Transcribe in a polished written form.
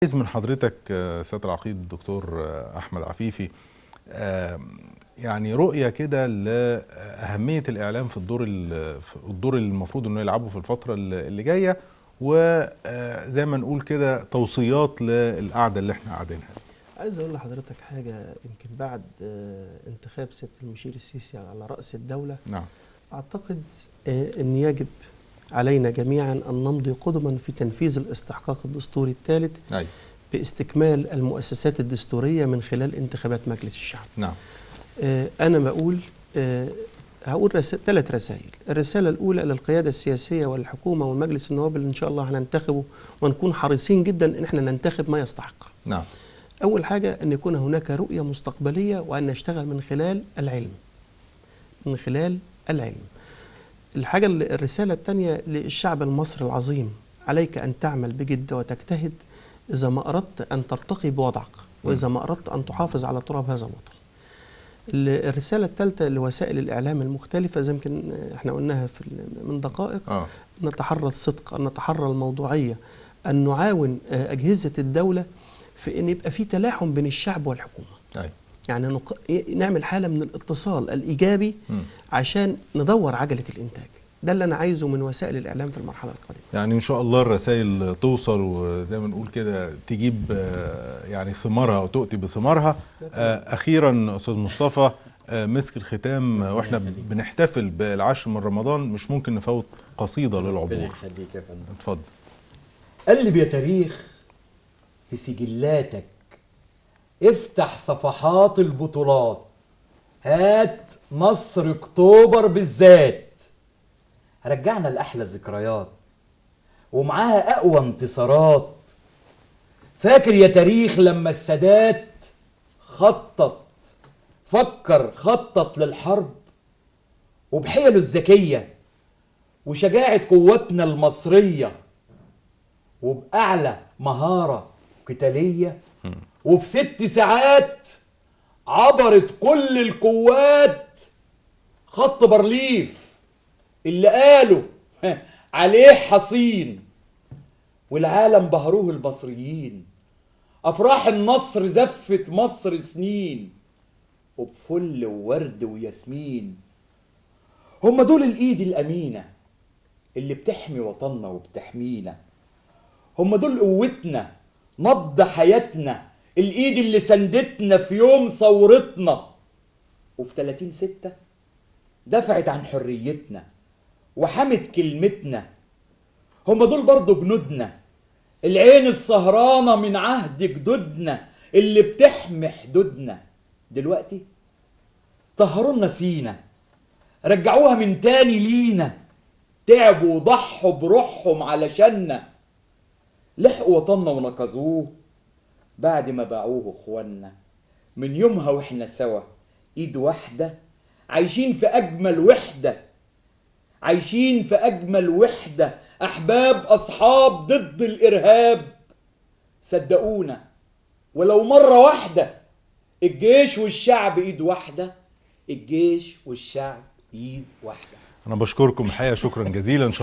عايز من حضرتك سيادة العقيد الدكتور أحمد عفيفي، يعني رؤية كده لأهمية الإعلام في الدور اللي المفروض إنه يلعبه في الفترة اللي جاية، وزي ما نقول كده توصيات للقعدة اللي احنا قاعدينها. عايز اقول لحضرتك حاجه. يمكن بعد انتخاب سياده المشير السيسي على راس الدوله، نعم. اعتقد ان يجب علينا جميعا ان نمضي قدما في تنفيذ الاستحقاق الدستوري الثالث باستكمال المؤسسات الدستوريه من خلال انتخابات مجلس الشعب. نعم. انا بقول هقول 3 رسائل. الرساله الاولى للقياده السياسيه والحكومه والمجلس النواب اللي ان شاء الله هننتخبه، ونكون حريصين جدا ان احنا ننتخب ما يستحق. نعم. أول حاجة أن يكون هناك رؤية مستقبلية، وأن نشتغل من خلال العلم. من خلال العلم. الرسالة الثانية للشعب المصري العظيم: عليك أن تعمل بجد وتجتهد إذا ما أردت أن ترتقي بوضعك، وإذا ما أردت أن تحافظ على تراب هذا الوطن. الرسالة الثالثة لوسائل الإعلام المختلفة، زي يمكن احنا قلناها من دقائق، أن نتحرى الصدق، أن نتحرى الموضوعية، أن نعاون أجهزة الدولة في ان يبقى في تلاحم بين الشعب والحكومه. يعني نعمل حاله من الاتصال الايجابي عشان ندور عجله الانتاج. ده اللي انا عايزه من وسائل الاعلام في المرحله القادمه. يعني ان شاء الله الرسائل توصل، وزي ما نقول كده تجيب يعني ثمارها وتؤتي بثمارها. اخيرا استاذ مصطفى، مسك الختام واحنا بنحتفل بالعشر من رمضان، مش ممكن نفوت قصيده للعبور. ربنا يخليك يا فندم. اتفضل. قلب يا تاريخ في سجلاتك، افتح صفحات البطولات، هات مصر اكتوبر بالذات، رجعنا لأحلى ذكريات ومعاها أقوى انتصارات. فاكر يا تاريخ لما السادات خطط للحرب، وبحيله الذكية وشجاعة قواتنا المصرية، وبأعلى مهارة قتالية، وفي 6 ساعات عبرت كل القوات خط بارليف اللي قالوا عليه حصين، والعالم بهروه المصريين. أفراح النصر زفت مصر سنين، وبفل وورد وياسمين. هم دول الإيد الأمينة اللي بتحمي وطننا وبتحمينا. هم دول قوتنا، نبض حياتنا، الايد اللي سندتنا في يوم ثورتنا، وفي 30/6 دفعت عن حريتنا وحمت كلمتنا. هم دول برضو جنودنا، العين السهرانة من عهد جدودنا اللي بتحمي حدودنا. دلوقتي طهرونا سينا، رجعوها من تاني لينا، تعبوا وضحوا بروحهم علشاننا، لحقوا وطننا ونقذوه بعد ما باعوه اخوانا. من يومها واحنا سوا ايد واحدة، عايشين في اجمل وحدة، عايشين في اجمل وحدة، احباب اصحاب ضد الارهاب. صدقونا ولو مرة واحدة، الجيش والشعب ايد واحدة، الجيش والشعب ايد واحدة. انا بشكركم الحقيقة شكرا جزيلا.